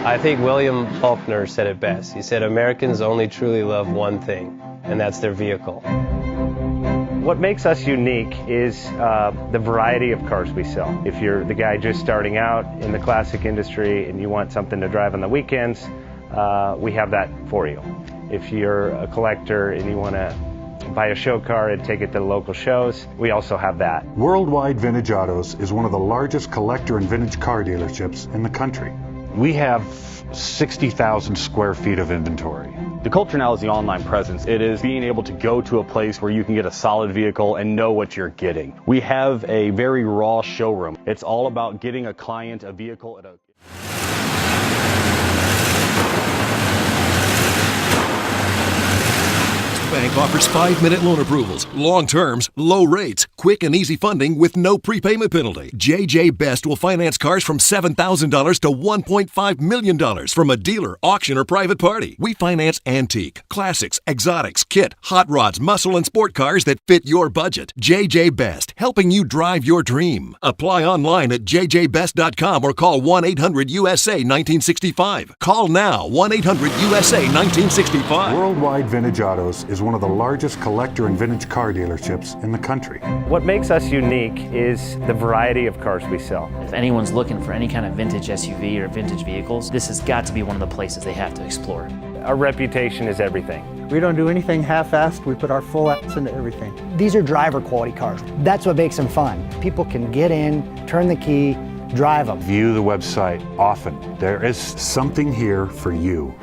I think William Faulkner said it best. He said, Americans only truly love one thing, and that's their vehicle. What makes us unique is the variety of cars we sell. If you're the guy just starting out in the classic industry and you want something to drive on the weekends, we have that for you. If you're a collector and you want to buy a show car and take it to the local shows, we also have that. Worldwide Vintage Autos is one of the largest collector and vintage car dealerships in the country. We have 60,000 square feet of inventory. The culture now is the online presence. It is being able to go to a place where you can get a solid vehicle and know what you're getting. We have a very raw showroom. It's all about getting a client a vehicle at a... Bank offers 5-minute loan approvals, long terms, low rates, quick and easy funding with no prepayment penalty. JJ Best will finance cars from $7,000 to $1.5 million from a dealer, auction, or private party. We finance antique, classics, exotics, kit, hot rods, muscle, and sport cars that fit your budget. JJ Best, helping you drive your dream. Apply online at jjbest.com or call 1-800-USA-1965. Call now, 1-800-USA-1965. Worldwide Vintage Autos is one of the largest collector and vintage car dealerships in the country. What makes us unique is the variety of cars we sell. If anyone's looking for any kind of vintage SUV or vintage vehicles, this has got to be one of the places they have to explore. Our reputation is everything. We don't do anything half-assed. We put our full ass into everything. These are driver quality cars. That's what makes them fun. People can get in, turn the key, drive them. View the website often. There is something here for you.